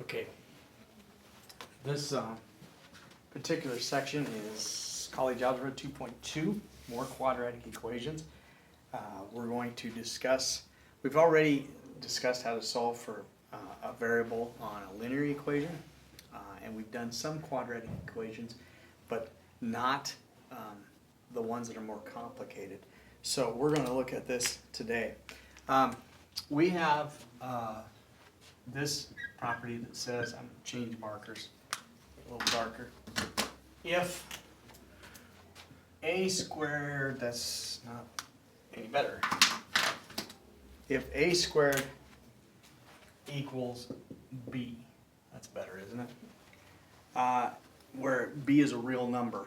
Okay, this particular section is College Algebra 2.2, more quadratic equations. We're going to discuss, we've already discussed how to solve for a variable on a linear equation, and we've done some quadratic equations, but not the ones that are more complicated. So we're going to look at this today. We have this property that says, I'm going to change markers a little darker. If a squared, that's not any better. If a squared equals b, that's better, isn't it? Where b is a real number,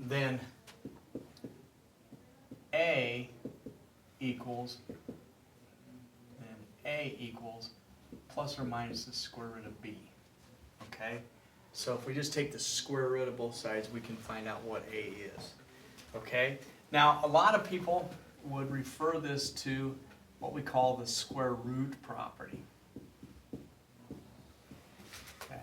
then a equals plus or minus the square root of b. Okay? So if we just take the square root of both sides, we can find out what a is. Okay? Now, a lot of people would refer this to what we call the square root property. Okay?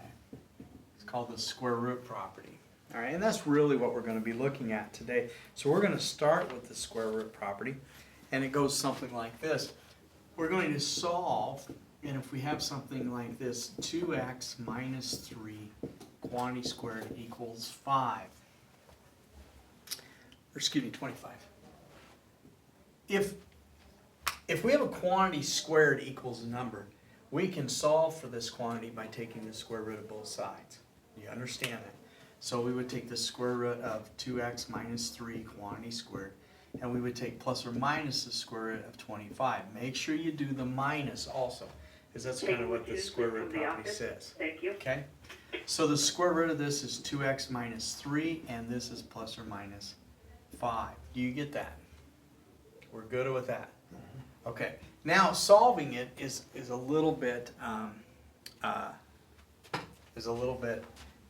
It's called the square root property. All right, and that's really what we're going to be looking at today. So we're going to start with the square root property, and it goes something like this. We're going to solve, and if we have something like this, 2x minus 3 quantity squared equals 5. Or excuse me, 25. If we have a quantity squared equals a number, we can solve for this quantity by taking the square root of both sides. You understand that? So we would take the square root of 2x minus 3 quantity squared, and we would take plus or minus the square root of 25. Make sure you do the minus also, because that's kind of what the square root property says. Thank you. Okay? So the square root of this is 2x minus 3, and this is plus or minus 5. Do you get that? We're good with that. Okay. Now solving it is a little bit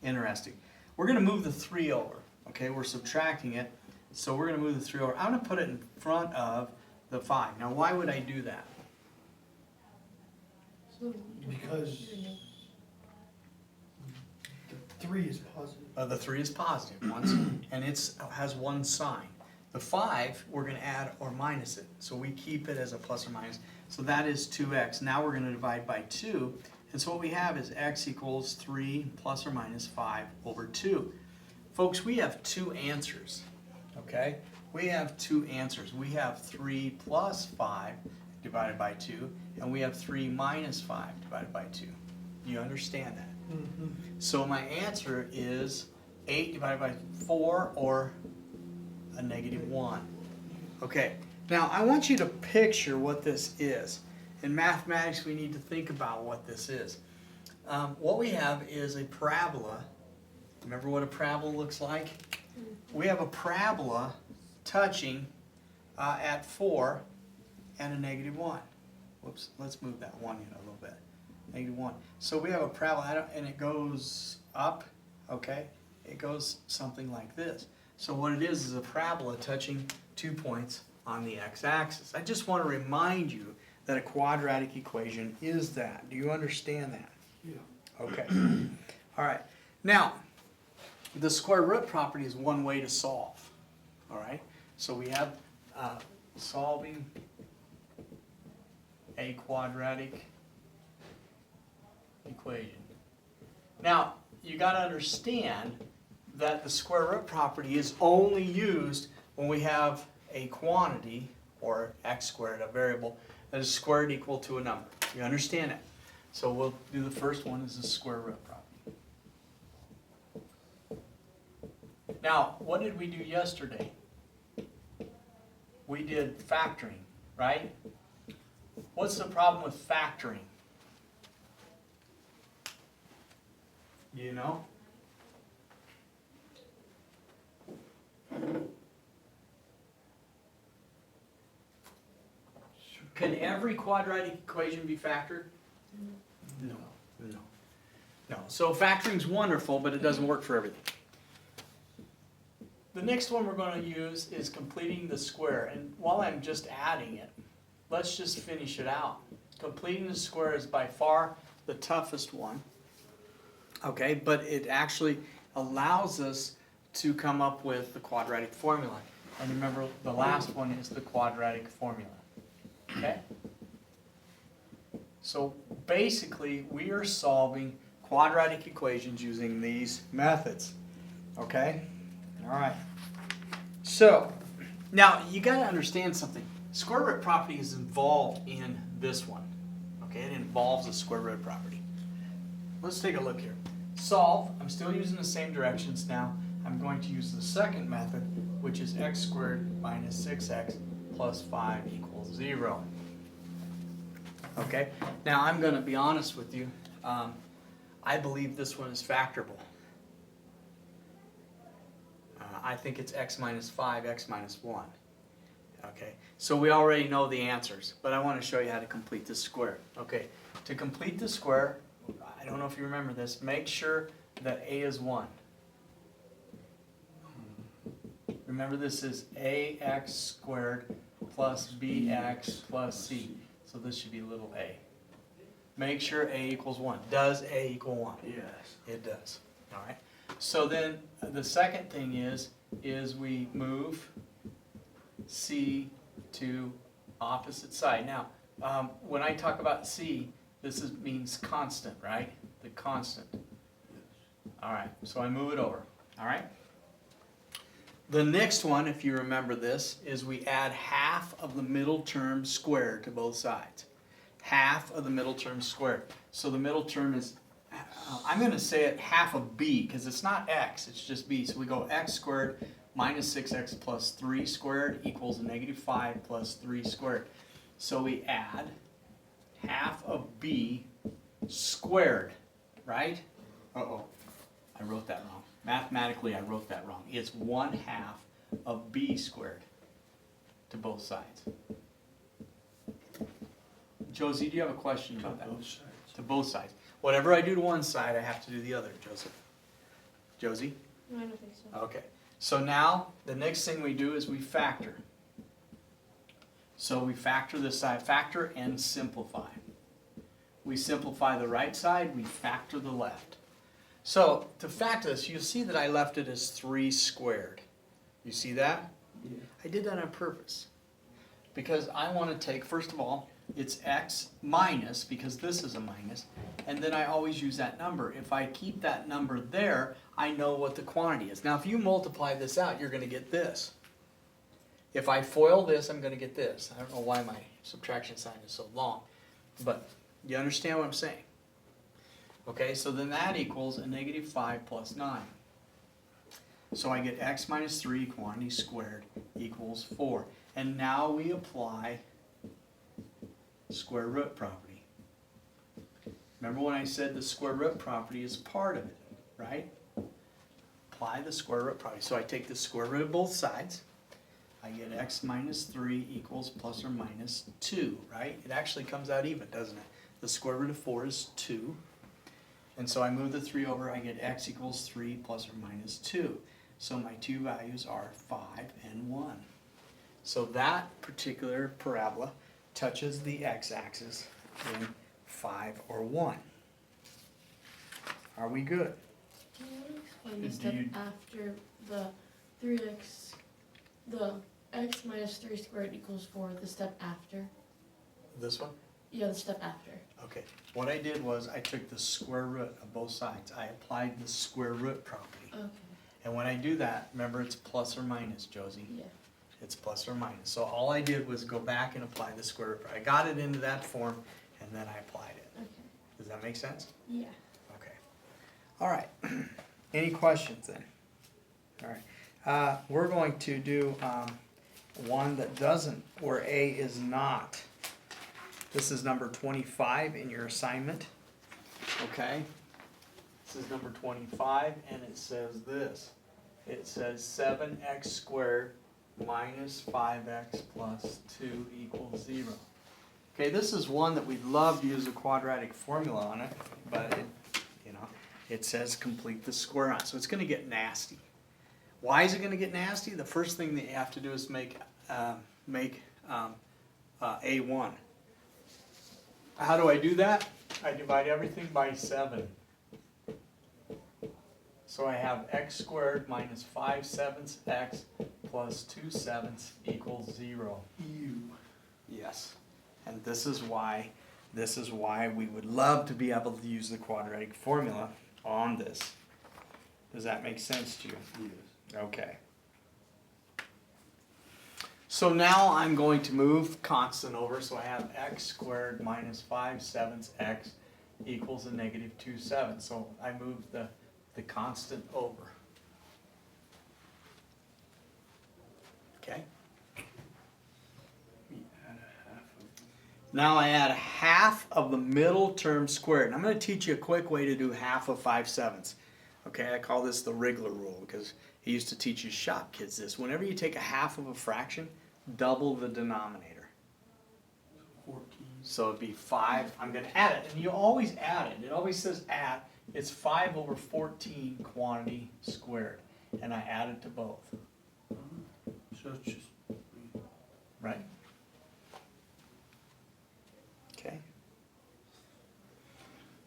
interesting. We're going to move the 3 over. Okay, we're subtracting it, so we're going to move the 3 over. I'm going to put it in front of the 5. Now, why would I do that? Because the 3 is positive. The 3 is positive once, and it has one sign. The 5, we're going to add or minus it, so we keep it as a plus or minus. So that is 2x. Now we're going to divide by 2, and so what we have is x equals 3 plus or minus 5 over 2. Folks, we have two answers, okay? We have two answers. We have 3 plus 5 divided by 2, and we have 3 minus 5 divided by 2. Do you understand that? Mm-hmm. So my answer is 8 divided by 4, or a negative 1. Okay, now I want you to picture what this is. In mathematics, we need to think about what this is. What we have is a parabola. Remember what a parabola looks like? We have a parabola touching at 4 and a negative 1. Whoops, let's move that 1 in a little bit. Negative 1. So we have a parabola, and it goes up, okay? It goes something like this. So what it is a parabola touching 2 points on the x-axis. I just want to remind you that a quadratic equation is that. Do you understand that? Yeah. Okay. All right. Now, the square root property is one way to solve. All right. So we have solving a quadratic equation. Now, you got to understand that the square root property is only used when we have a quantity, or x squared, a variable, that is squared equal to a number. You understand that? So we'll do the first one as the square root property. Now, what did we do yesterday? We did factoring, right? What's the problem with factoring? You know? Can every quadratic equation be factored? No. No. No. So factoring's wonderful, but it doesn't work for everything. The next one we're going to use is completing the square. And while I'm just adding it, let's just finish it out. Completing the square is by far the toughest one. Okay, but it actually allows us to come up with the quadratic formula. And remember, the last one is the quadratic formula. Okay? So basically, we are solving quadratic equations using these methods. Okay? All right. So, now you got to understand something. Square root property is involved in this one. Okay, it involves a square root property. Let's take a look here. Solve. I'm still using the same directions now. I'm going to use the second method, which is x squared minus 6x plus 5 equals 0. Okay, now I'm going to be honest with you. I believe this one is factorable. I think it's x minus 5, x minus 1. Okay, so we already know the answers, but I want to show you how to complete this square. Okay, to complete the square, I don't know if you remember this, make sure that a is 1. Remember, this is ax squared plus bx plus c. So this should be little a. Make sure a equals 1. Does a equal 1? Yes. It does. All right. So then the second thing is we move c to opposite side. Now, when I talk about c, this means constant, right? The constant. All right. So I move it over. All right. The next one, if you remember this, is we add half of the middle term squared to both sides. Half of the middle term squared. So the middle term is, I'm going to say it half of b, because it's not x, it's just b. So we go x squared minus 6x plus 3 squared equals a negative 5 plus 3 squared. So we add half of b squared, right? Uh-oh, I wrote that wrong. Mathematically, I wrote that wrong. It's 1/2 of b squared to both sides. Josie, do you have a question about that? Both sides. To both sides. Whatever I do to one side, I have to do the other, Joseph. Josie? No, I don't think so. Okay. So now, the next thing we do is we factor. So we factor this side. Factor and simplify. We simplify the right side, we factor the left. So, to factor this, you'll see that I left it as 3 squared. You see that? Yeah. I did that on purpose. Because I want to take, first of all, it's x minus, because this is a minus, and then I always use that number. If I keep that number there, I know what the quantity is. Now, if you multiply this out, you're going to get this. If I FOIL this, I'm going to get this. I don't know why my subtraction sign is so long, but you understand what I'm saying? Okay, so then that equals a negative 5 plus 9. So I get x minus 3 quantity squared equals 4. And now we apply square root property. Remember when I said the square root property is part of it, right? Apply the square root property. So I take the square root of both sides. I get x minus 3 equals plus or minus 2, right? It actually comes out even, doesn't it? The square root of 4 is 2. And so I move the 3 over, I get x equals 3 plus or minus 2. So my two values are 5 and 1. So that particular parabola touches the x-axis in 5 or 1. Are we good? Can you explain the Do step you- after the 3x, the x minus 3 squared equals 4, the step after? This one? Yeah, the step after. Okay. What I did was I took the square root of both sides. I applied the square root property. Okay, And when I do that, remember it's plus or minus, Josie. yeah. It's plus or minus. So all I did was go back and apply the square root. I got it into that form, and then I applied it. Okay, Does that make sense? yeah. Okay. All right. Any questions then? All right. We're going to do one that doesn't, where A is not. This is number 25 in your assignment. Okay. This is number 25, and it says this. It says 7x squared minus 5x plus 2 equals 0. Okay, this is one that we'd love to use a quadratic formula on it, but it says complete the square on. So it's going to get nasty. Why is it going to get nasty? The first thing that you have to do is make A1. How do I do that? I divide everything by 7. So I have x squared minus 5/7 x plus 2/7 equals 0. Yes. And this is why we would love to be able to use the quadratic formula on this. Does that make sense to you? Yes. Okay. So now I'm going to move constant over, so I have x squared minus 5/7 x equals a negative 2/7. So I move the constant over. Okay. We add a half of. Now I add half of the middle term squared. And I'm going to teach you a quick way to do half of 5/7. Okay, I call this the Wriggler rule because he used to teach his shop kids this. Whenever you take a half of a fraction, double the denominator. 14. So it'd be 5. I'm going to add it. And you always add it. It always says add. It's 5 over 14 quantity squared. And I add it to both. So it's just. Right? Okay.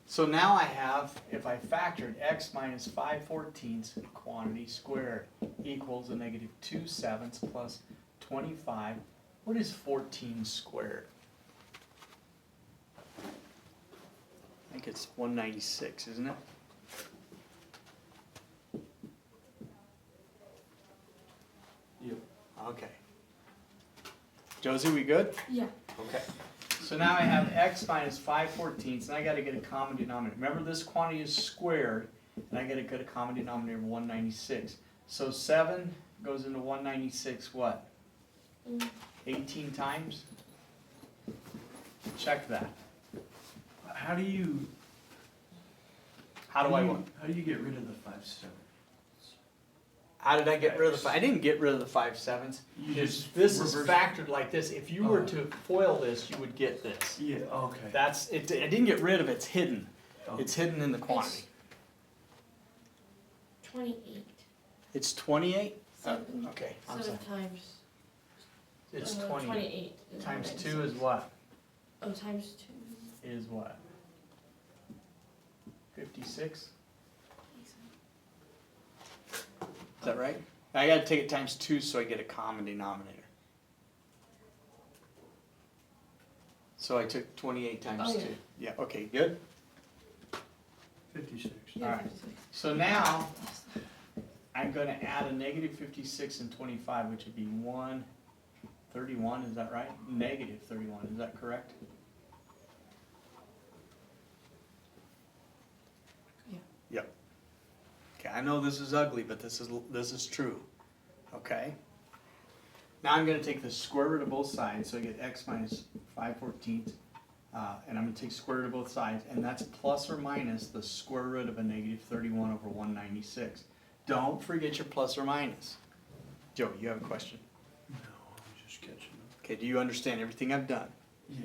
So now I have, if I factored x minus 5/14 quantity squared equals a negative 2/7 plus 25. What is 14 squared? I think it's 196, isn't it? Yep. Okay. Josie, we good? Yeah. Okay. So now I have x minus 5/14, and I got to get a common denominator. Remember, this quantity is squared, and I got to get a common denominator of 196. So 7 goes into 196 what? 18 times? Check that. How do you? How do I what? How do you get rid of the 5/7? How did I get rid of the 5? I didn't get rid of the 5/7. You just This is reverse- factored like this. If you were to FOIL this, you would get this. Yeah. Okay. That's it. I didn't get rid of it. It's hidden. Oh. It's hidden in the quantity. 28. It's 28. Seven. Okay. I'm sorry. 7 times. It's 20. 28. is Times 196. 2 is what? Oh, times 2. Is what? 56? Is that right? I gotta take it times 2 so I get a common denominator. So I took 28 times Oh, 2. yeah. Yeah, okay, good. 56. Yeah, Alright. 56. So now I'm gonna add a negative 56 and 25, which would be 131, is that right? Negative 31, is that correct? Yeah. Yep. Okay, I know this is ugly, but this is true. Okay? Now I'm going to take the square root of both sides, so I get x minus 5/14, and I'm going to take square root of both sides, and that's plus or minus the square root of a negative 31 over 196. Don't forget your plus or minus. Joe, you have a question? No, I'm just catching up. Okay, do you understand everything I've done? Yes.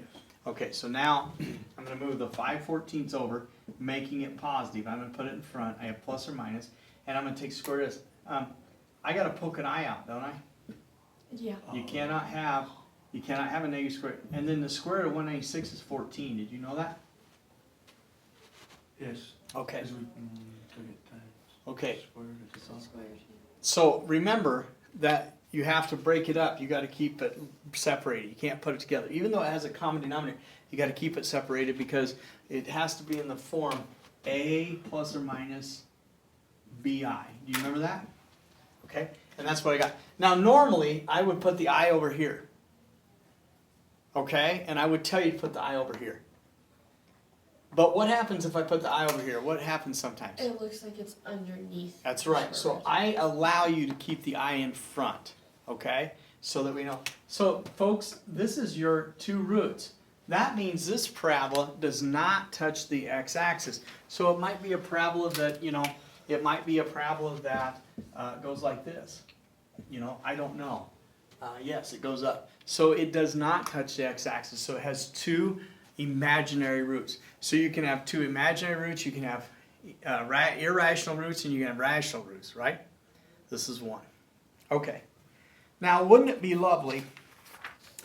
Okay, so now I'm going to move the 5/14 over, making it positive. I'm going to put it in front. I have plus or minus, and I'm going to take square root of this. I got to poke an eye out, don't I? Yeah. You cannot have a negative square. And then the square root of 196 is 14. Did you know that? Yes. Okay. Because we took it times. Okay. Square root of So something. squares. So remember that you have to break it up. You got to keep it separated. You can't put it together. Even though it has a common denominator, you got to keep it separated because it has to be in the form a plus or minus bi. Do you remember that? Okay, and that's what I got. Now normally I would put the I over here. Okay, and I would tell you to put the I over here. But what happens if I put the I over here? What happens sometimes? It looks like it's underneath. That's the right. So square root. I allow you to keep the I in front, okay? So that we know. So folks, this is your two roots. That means this parabola does not touch the x-axis. So it might be a parabola that, it might be a parabola that goes like this. I don't know. Yes, it goes up. So it does not touch the x-axis. So it has two imaginary roots. So you can have two imaginary roots, you can have irrational roots, and you can have rational roots, right? This is one. Okay. Now, wouldn't it be lovely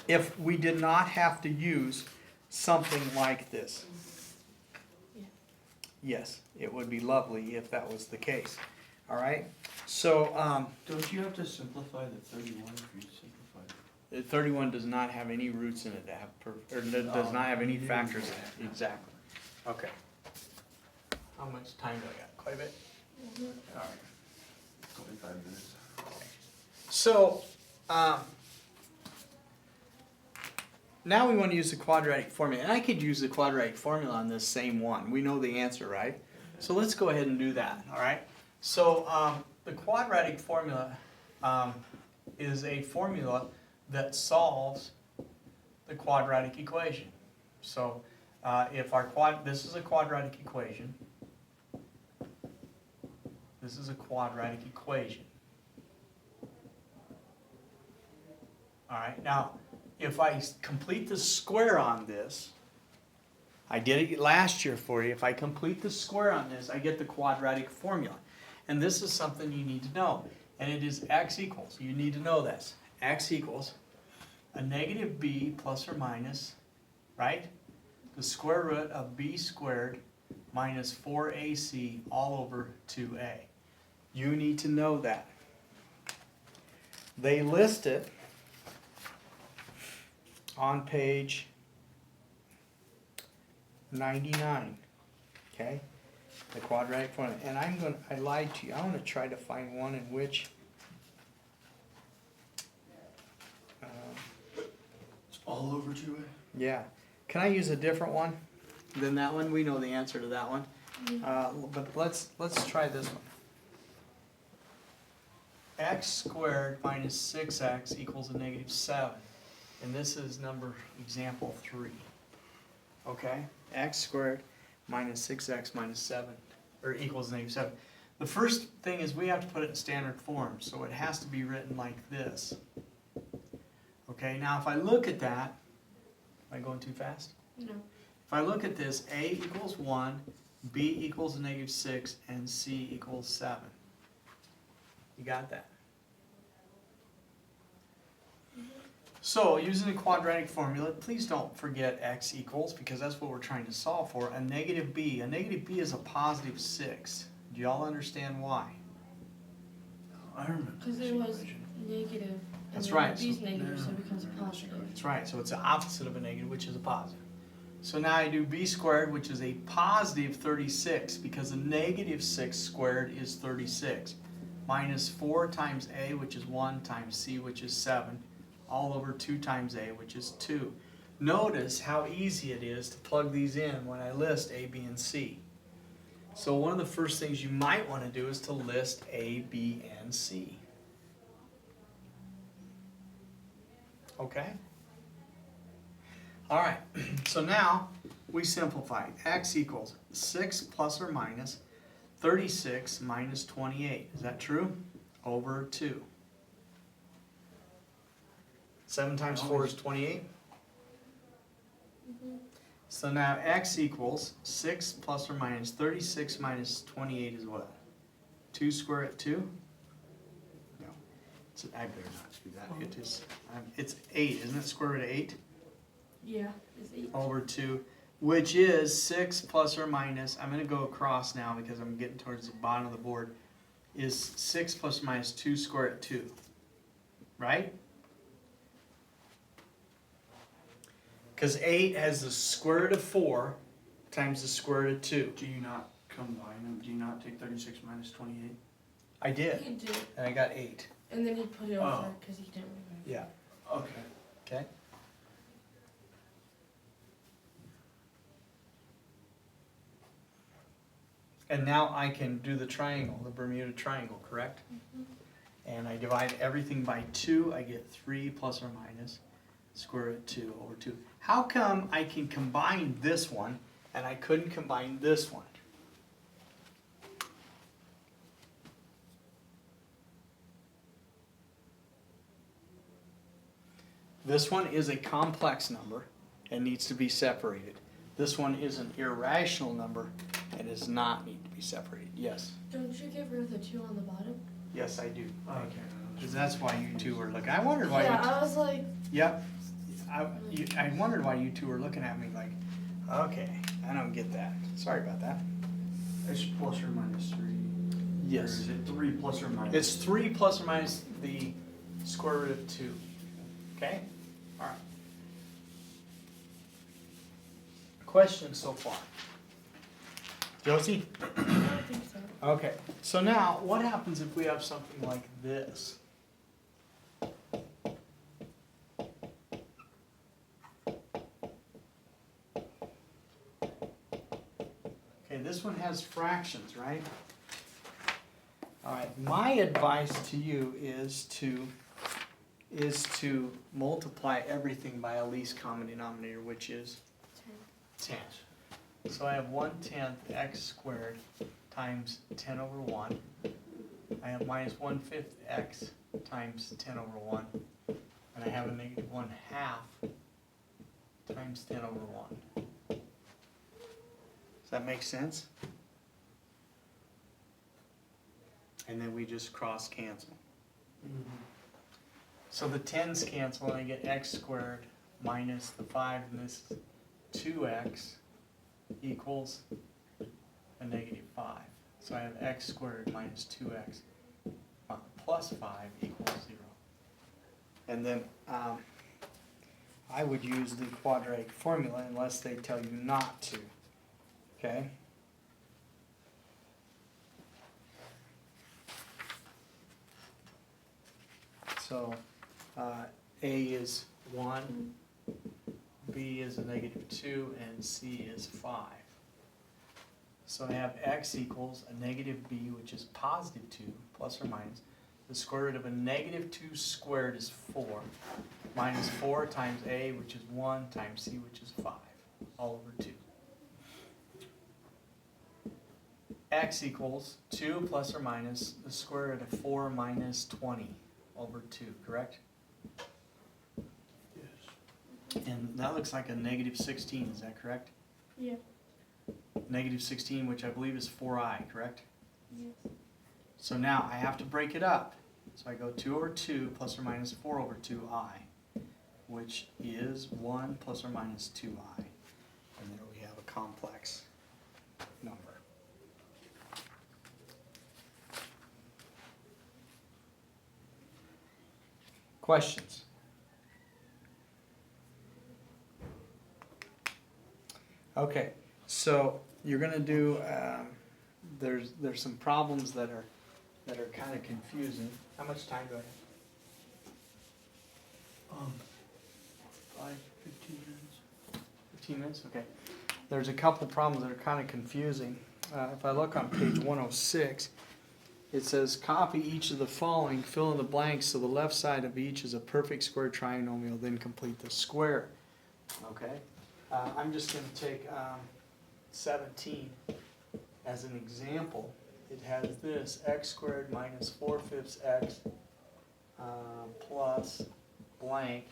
if we did not have to use something like this? Yeah. Yes, it would be lovely if that was the case. All right, so Don't you have to simplify the 31 if you simplify it? 31 does not have any roots in it to have, or does not have any factors in it. Exactly. Okay. How much time do I got? Quite a bit. All right. 25 minutes. So, now we want to use the quadratic formula. And I could use the quadratic formula on this same one. We know the answer, right? So let's go ahead and do that, all right? So the quadratic formula is a formula that solves the quadratic equation. So if this is a quadratic equation. This is a quadratic equation. All right, now if I complete the square on this, I did it last year for you. If I complete the square on this, I get the quadratic formula. And this is something you need to know. And it is x equals, you need to know this. X equals a negative b plus or minus, right? The square root of b squared minus 4ac all over 2a. You need to know that. They list it on page 99, okay? The quadratic formula. And I lied to you. I want to try to find one in which It's all over 2A? yeah. Can I use a different one than that one? We know the answer to that one. But let's try this one. X squared minus 6x equals a negative 7. And this is example 3. Okay? X squared minus 6x minus 7, or equals negative 7. The first thing is we have to put it in standard form, so it has to be written like this. Okay, now if I look at that, am I going too fast? No. If I look at this, A equals 1, B equals a negative 6, and C equals 7. You got that? So, using the quadratic formula, please don't forget x equals, because that's what we're trying to solve for. A negative b is a positive 6. Do y'all understand why? I remember Because this it was equation. negative. And That's then right. B's negative, so it becomes a positive. That's right, so it's the opposite of a negative, which is a positive. So now I do b squared, which is a positive 36, because a negative 6 squared is 36. Minus 4 times a, which is 1, times c, which is 7. All over 2 times a, which is 2. Notice how easy it is to plug these in when I list a, b, and c. So one of the first things you might want to do is to list a, b, and c. Okay? All right, so now we simplify. X equals 6 plus or minus 36 minus 28. Is that true? Over 2. 7 times 4 is 28. So now x equals 6 plus or minus 36 minus 28 is what? 2 square root 2? No. I better not do that. It is, it's 8, isn't it? Square root of 8? Yeah, it's 8. Over 2, which is 6 plus or minus, I'm going to go across now because I'm getting towards the bottom of the board, is 6 plus or minus 2 square root 2. Right? Because 8 has the square root of 4 times the square root of 2. Do you not combine them? Do you not take 36 minus 28? I did, He did. and I got 8. And then he put it Oh. over because he didn't remember. Yeah. Okay. Okay. And now I can do the triangle, the Bermuda Triangle, correct? And I divide everything by 2, I get 3 plus or minus square root of 2 over 2. How come I can combine this one and I couldn't combine this one? This one is a complex number and needs to be separated. This one is an irrational number and does not need to be separated. Yes? Don't you get rid of the 2 on the bottom? Yes, I do. Okay. Because that's why you two were looking. I wondered why Yeah, you I was like, Yep. I wondered why you two were looking at me like, okay, I don't get that. Sorry about that. It's plus or minus 3. Yes. Or is it 3 plus or minus? It's 3 plus or minus the square root of 2. Okay? All right. Questions so far? Josie? I don't think so. Okay. So now, what happens if we have something like this? Okay, this one has fractions, right? All right, my advice to you is to multiply everything by a least common denominator, which is 10. So I have 1/10 x squared times 10 over 1. I have minus 1/5 x times 10 over 1. And I have a negative 1/2 times 10 over 1. Does that make sense? And then we just cross cancel. So the 10's cancel and I get x squared minus the 5 and this 2x equals a negative 5. So I have x squared minus 2x plus 5 equals 0. And then I would use the quadratic formula unless they tell you not to. Okay? So A is 1, B is a negative 2, and C is 5. So I have x equals a negative b, which is positive 2, plus or minus. The square root of a negative 2 squared is 4, minus 4 times a, which is 1, times c, which is 5, all over 2. X equals 2 plus or minus the square root of 4 minus 20 over 2, correct? Yes. And that looks like a negative 16, is that correct? Yeah. Negative 16, which I believe is 4i, correct? Yes. So now I have to break it up. So I go 2 over 2 plus or minus 4 over 2i, which is 1 plus or minus 2i. And there we have a complex number. Questions? Okay, so you're going to do, there's some problems that are kind of confusing. How much time do I have? 15 minutes. 15 minutes? Okay. There's a couple problems that are kind of confusing. If I look on page 106, it says copy each of the following, fill in the blanks so the left side of each is a perfect square trinomial, then complete the square. Okay? I'm just going to take 17 as an example. It has this, x squared minus 4/5 x plus blank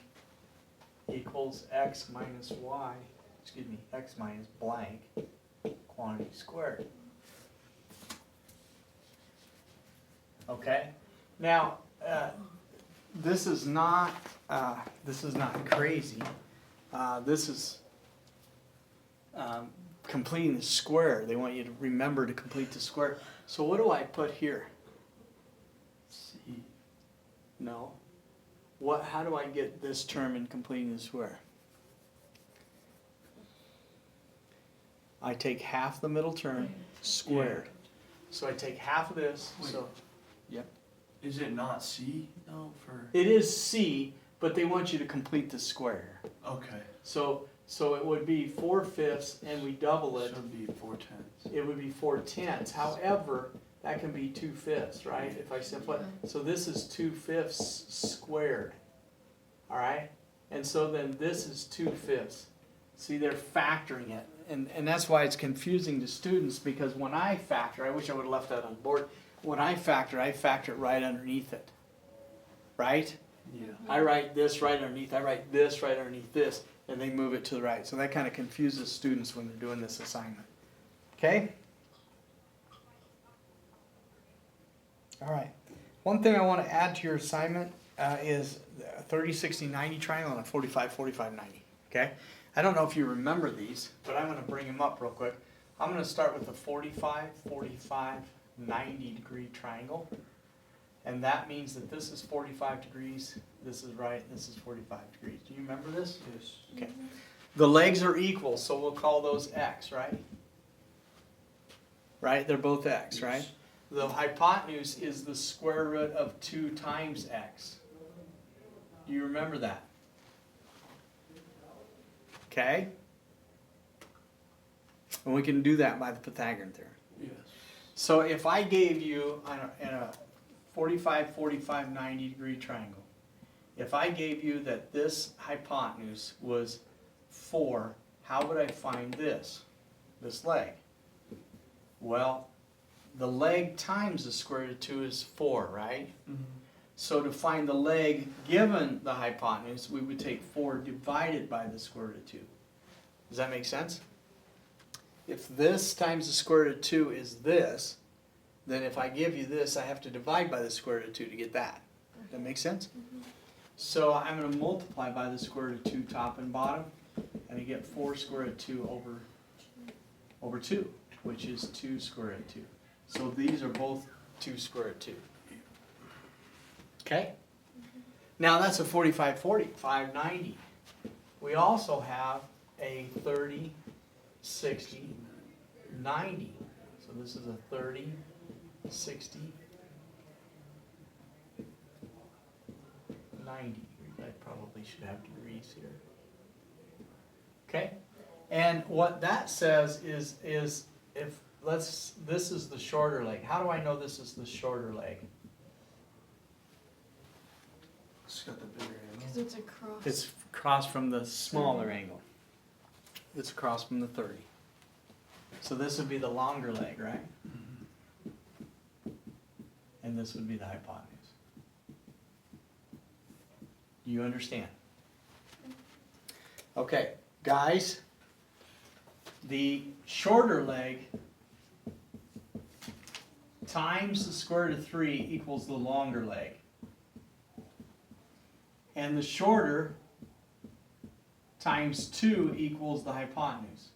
equals x minus y, excuse me, x minus blank quantity squared. Okay? Now, this is not crazy. This is completing the square. They want you to remember to complete the square. So what do I put here? C. No. How do I get this term in completing the square? I take half the middle term squared. So I take half of this. Wait. So, yep. Is it not C though for? It is C, but they want you to complete the square. Okay. So it would be 4/5, and we double it. So it'd be 4/10. It would be 4/10. However, that can be 2/5, right? If I simplify. So this is 2/5 squared. All right? And so then this is 2/5. See, they're factoring it. And that's why it's confusing to students, because when I factor, I wish I would have left that on the board. When I factor it right underneath it. Right? Yeah. I write this right underneath, I write this right underneath this, and they move it to the right. So that kind of confuses students when they're doing this assignment. Okay? All right. One thing I want to add to your assignment is a 30, 60, 90 triangle and a 45, 45, 90. Okay? I don't know if you remember these, but I'm going to bring them up real quick. I'm going to start with the 45, 45, 90-degree triangle. And that means that this is 45 degrees, this is right, this is 45 degrees. Do you remember this? Yes. Okay. The legs are equal, so we'll call those x, right? Right? They're both x, right? Yes. The hypotenuse is the square root of 2 times x. Do you remember that? Okay? And we can do that by the Pythagorean theorem. Yes. So if I gave you in a 45, 45, 90-degree triangle, if I gave you that this hypotenuse was 4, how would I find this leg? Well, the leg times the square root of 2 is 4, right? Mm-hmm. So to find the leg given the hypotenuse, we would take 4 divided by the square root of 2. Does that make sense? If this times the square root of 2 is this, then if I give you this, I have to divide by the square root of 2 to get that. Does that make sense? So I'm going to multiply by the square root of 2 top and bottom, and I get 4 square root of 2 over 2, which is 2 square root of 2. So these are both 2 square root of 2. Okay? Now that's a 45, 40, 5, 90. We also have a 30, 60, 90. So this is a 30, 60, 90. I probably should have degrees here. Okay? And what that says is if this is the shorter leg. How do I know this is the shorter leg? It's got the bigger Because angle. it's across. It's across from the smaller angle. It's across from the 30. So this would be the longer leg, right? Mm-hmm. And this would be the hypotenuse. Do you understand? Okay, guys, the shorter leg times the square root of 3 equals the longer leg. And the shorter times 2 equals the hypotenuse.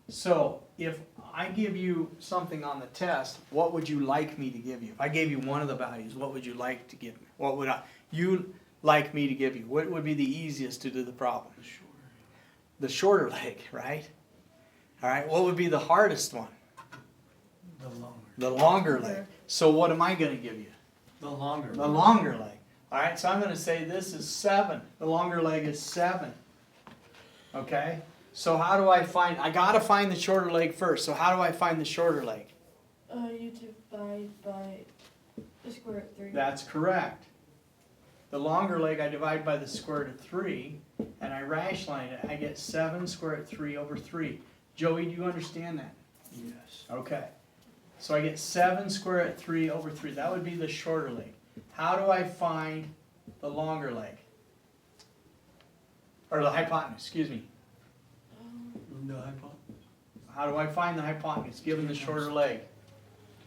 So if I give you something on the test, what would you like me to give you? If I gave you one of the values, what would you like to give me? What would you like me to give you? What would be the easiest to do the problem? The shorter. The shorter leg, right? All right, what would be the hardest one? The longer. The longer leg. So what am I going to give you? The longer. The longer leg. All right, so I'm going to say this is 7. The longer leg is 7. Okay? So how do I find, I got to find the shorter leg first. So how do I find the shorter leg? You divide by the square root of 3. That's correct. The longer leg I divide by the square root of 3, and I rationalize it. I get 7 square root of 3 over 3. Joey, do you understand that? Yes. Okay. So I get 7 square root of 3 over 3. That would be the shorter leg. How do I find the longer leg? Or the hypotenuse, excuse me. The hypotenuse. How do I find the hypotenuse given the shorter leg?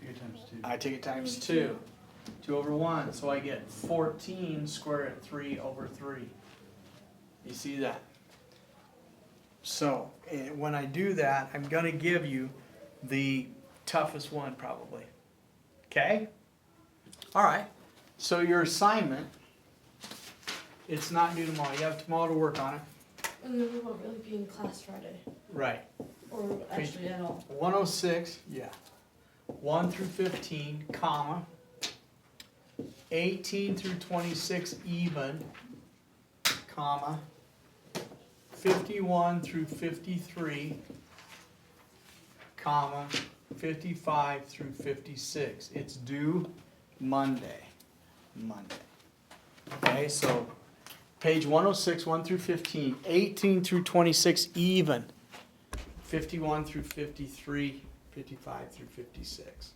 Take it times 2. I take it times 2. 2 over 1. So I get 14 square root of 3 over 3. You see that? So when I do that, I'm going to give you the toughest one probably. Okay? All right. So your assignment, it's not due tomorrow. You have tomorrow to work on it. And then we won't really be in class Friday. Right. Or actually at all. 106, yeah. 1 through 15, comma. 18 through 26 even, comma. 51 through 53, comma. 55 through 56. It's due Monday. Okay, so page 106, 1 through 15, 18 through 26 even, 51 through 53, 55 through 56.